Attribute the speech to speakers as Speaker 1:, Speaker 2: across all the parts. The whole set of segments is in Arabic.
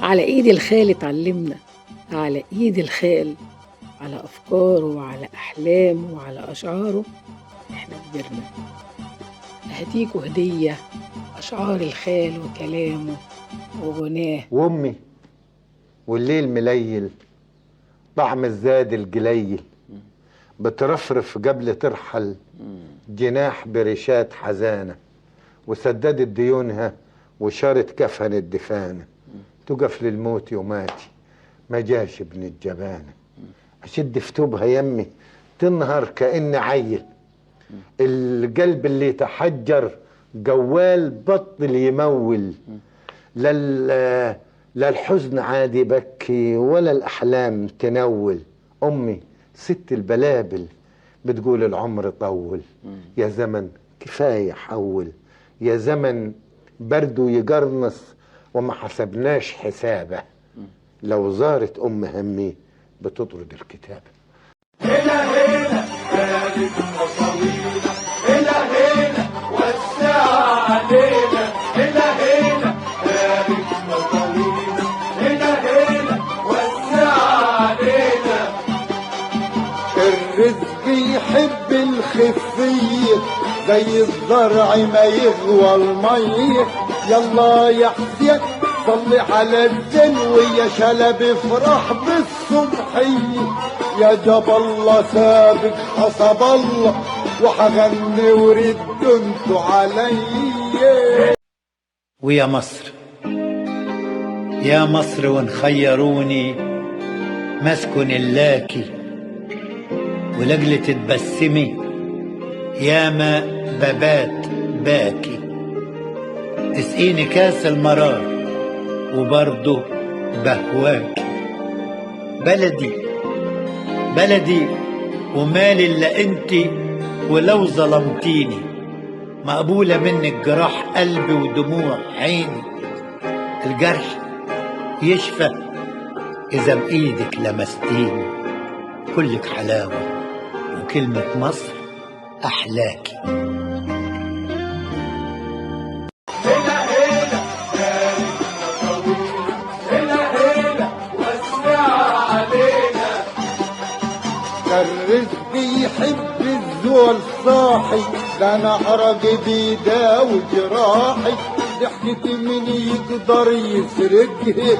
Speaker 1: على ايد الخال اتعلمنا، على ايد الخال، على افكاره وعلى احلامه وعلى اشعاره احنا كبرنا. هديكوا هدية اشعار الخال وكلامه وغناه.
Speaker 2: وامي والليل مليل، طعم الزاد الجليل، بترفرف قبل ترحل، جناح بريشات حزانة، وسددت ديونها وشارت كفن الدفانة، تقف للموت يوماتي ما جاش ابن الجبانة، أشد في توبها يمي تنهر كأن عيل، القلب اللي تحجر جوال بطل يمول، لا الحزن عادي بكي ولا الأحلام تنول. أمي ست البلابل بتقول العمر طول، يا زمن كفاية حول، يا زمن برده يقرنص وما حسبناش حسابه، لو زارت أم همي بتطرد الكتابة.
Speaker 3: هنا هنا بارك مصاوينا، هنا هنا وسع علينا، هنا هنا بارك مصاوينا، هنا هنا وسع علينا.
Speaker 4: الرزق يحب الخفية زي الزرع ما يغوى المية، يلا يا حسين صلي على الزين ويا شلب افرح بالصبحية، يا جاب الله سابق حسب الله وحغني وردوا انتوا علي.
Speaker 5: ويا مصر يا مصر وان خيروني مسكن اللاكي، ولجل تتبسمي ياما بابات باكي، تسقيني كاس المرار وبرضه بهواكي. بلدي بلدي ومالي الا انتي، ولو ظلمتيني مقبولة منك جراح قلبي ودموع عيني، الجرح يشفى إذا بإيدك لمستيني، كلك حلاوة وكلمة مصر أحلاكي.
Speaker 3: هنا هنا بارك مصاوينا، هنا هنا وسع علينا.
Speaker 4: الرزق يحب الزول صاحي، ده انا عرق بيداوي جراحي، ضحكتي من يقدر يسرقها،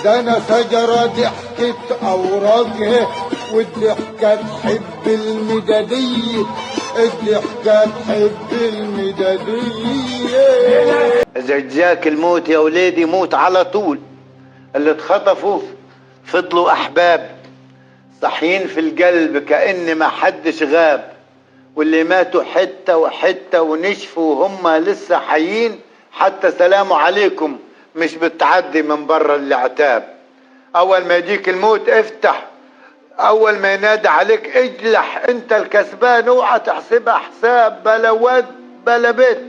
Speaker 4: ده انا شجرة ضحكت اوراقها، والضحكة تحب المدادية، الضحكة تحب المدادية.
Speaker 2: إذا جاك الموت يا ولادي موت على طول، اللي اتخطفوا فضلوا أحباب صحيين في القلب كأن ما حدش غاب، واللي ماتوا حتة وحتة ونشفوا وهم لسه حيين، حتى سلام عليكم مش بتعدي من برا العتاب. أول ما يجيك الموت افتح، أول ما ينادي عليك اجلح، انت الكسبان اوعى تحسبها حساب، بلا ود بلا بيت،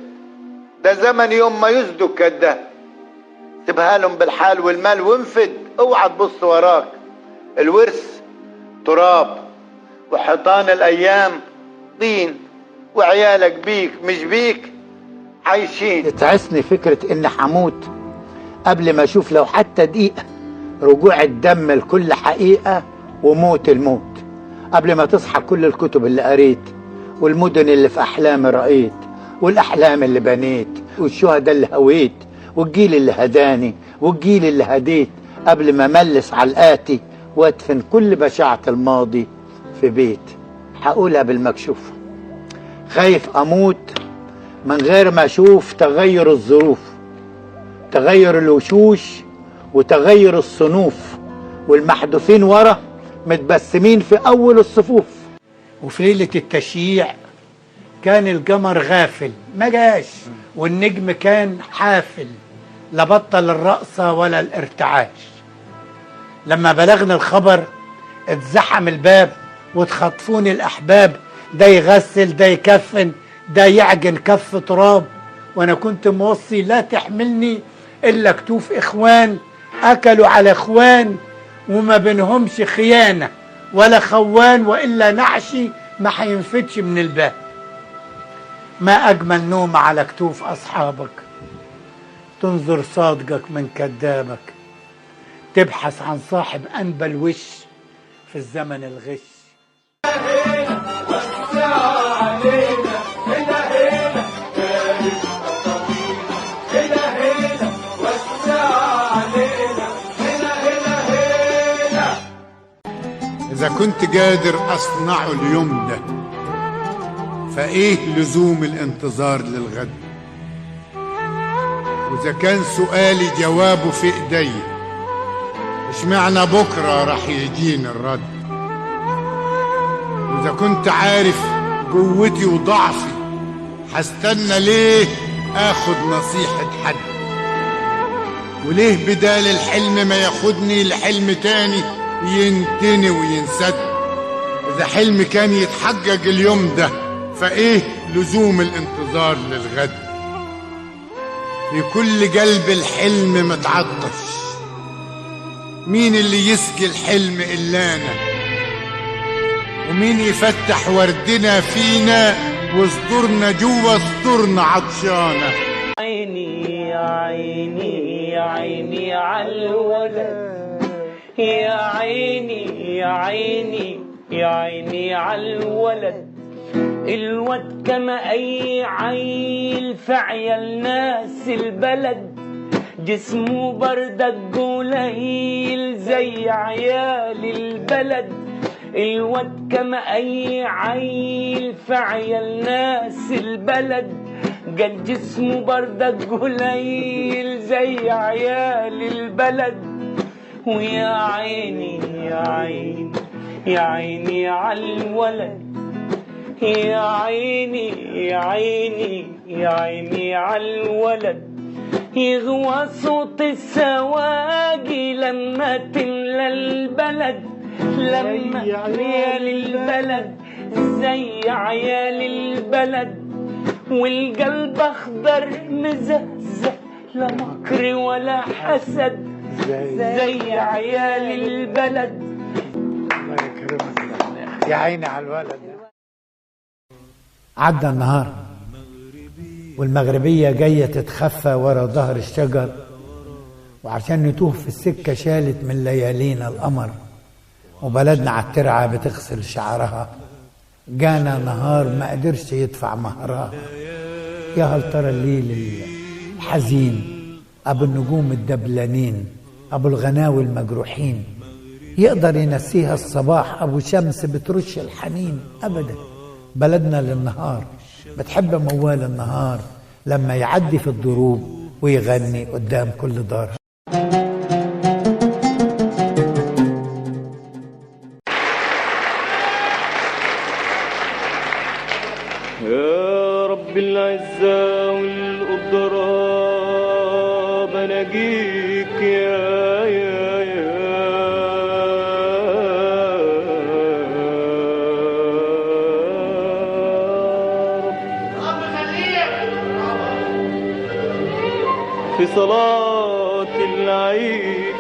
Speaker 2: ده زمن يوم ما يصدق كده، سيبها لهم بالحال والمال وانفد، اوعى تبص وراك، الورث تراب وحيطان الايام طين، وعيالك بيك مش بيك عايشين.
Speaker 5: تتعسني فكرة إن حموت قبل ما أشوف لو حتى دقيقة رجوع الدم لكل حقيقة وموت الموت، قبل ما تصحى كل الكتب اللي قريت والمدن اللي في أحلامي رأيت والأحلام اللي بنيت والشهداء اللي هويت والجيل اللي هداني والجيل اللي هديت، قبل ما ملس على الآتي وادفن كل بشاعة الماضي في بيت. هقولها بالمكشوف، خايف أموت من غير ما أشوف تغير الظروف، تغير الوشوش وتغير الصنوف، والمحدوثين ورا متبسمين في أول الصفوف. وفي ليلة التشييع كان القمر غافل ما جاش، والنجم كان حافل، لا بطل الرقصة ولا الارتعاش. لما بلغنا الخبر اتزحم الباب واتخطفوني الأحباب، ده يغسل ده يكفن ده يعجن كف تراب، وانا كنت موصي لا تحملني الا كتوف اخوان اكلوا على اخوان، وما بينهمش خيانة ولا خوان، والا نعشي ما هينفتش من الباب. ما اجمل نوم على كتوف اصحابك، تنظر صادقك من كذابك، تبحث عن صاحب أنبى الوش في الزمن الغش.
Speaker 4: إذا كنت قادر أصنعه اليوم ده فإيه لزوم الانتظار للغد؟ وإذا كان سؤالي جوابه في إيدي إيش معنى بكرة رح يجيني الرد؟ وإذا كنت عارف قوتي وضعفي هستنى ليه آخد نصيحة حد؟ وليه بدال الحلم ما ياخدني لحلم تاني ينتني وينسد؟ إذا حلمي كان يتحقق اليوم ده فإيه لزوم الانتظار للغد؟ في كل قلب الحلم متعطش، مين اللي يسقي الحلم إلا أنا؟ ومين يفتح وردنا فينا وصدورنا جوا صدورنا عطشانة؟
Speaker 6: عيني يا عيني يا عيني عالولد، يا عيني يا عيني يا عيني عالولد. الواد كما أي عيل في عيال ناس البلد، جسمه بردك قليل زي عيال البلد. الواد كما أي عيل في عيال ناس البلد، قال جسمه بردك قليل زي عيال البلد. ويا عيني يا عيني يا عيني عالولد، يا عيني يا عيني يا عيني عالولد. يغوى صوت السواقي لما تملى البلد، لما عيال البلد زي عيال البلد. والقلب اخضر مزهزه لا مكر ولا حسد زي عيال البلد.
Speaker 5: الله يكرمك يا عيني على الولد. عدى النهار والمغربية جاية تتخفى ورا ظهر الشجر، وعشان نتوه في السكة شالت من ليالينا القمر، وبلدنا على الترعة بتغسل شعرها. جانا نهار ما قدرش يدفع مهرها. يا هل ترى الليل الحزين أبو النجوم الدبلانين، أبو الغناوي المجروحين، يقدر ينسيها الصباح أبو شمس بترش الحنين؟ أبدا. بلدنا للنهار بتحب موال النهار لما يعدي في الضروب ويغني قدام كل دار.
Speaker 6: يا رب العزة والقدرة بناجيك يا يا يا رب في صلاة العيد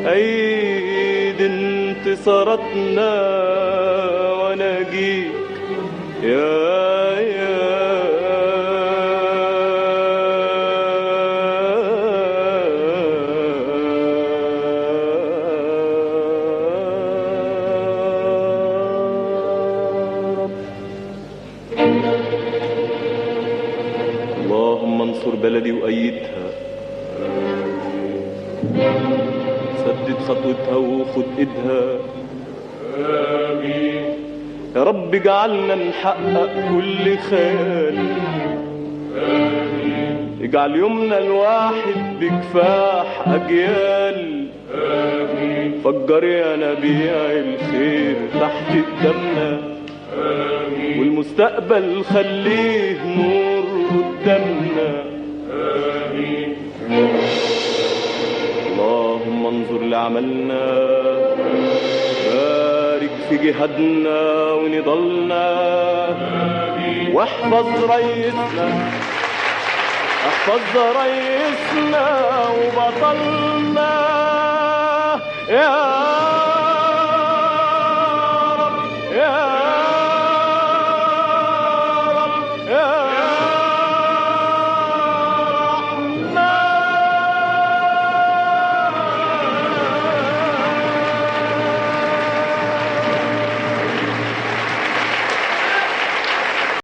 Speaker 6: عيد انتصاراتنا وناجيك يا يا اللهم انصر بلدي وأيدها، سدد خطوتها وخد ايدها. آمين يا رب اجعلنا نحقق كل خيال. آمين اجعل يومنا الواحد بكفاح أجيال. آمين فجر يا نبيع الخير تحت قدامنا. آمين والمستقبل خليه نور قدامنا. آمين اللهم انظر لعملنا، بارك في جهادنا ونضلنا. واحفظ ريسنا، احفظ ريسنا وبطلنا يا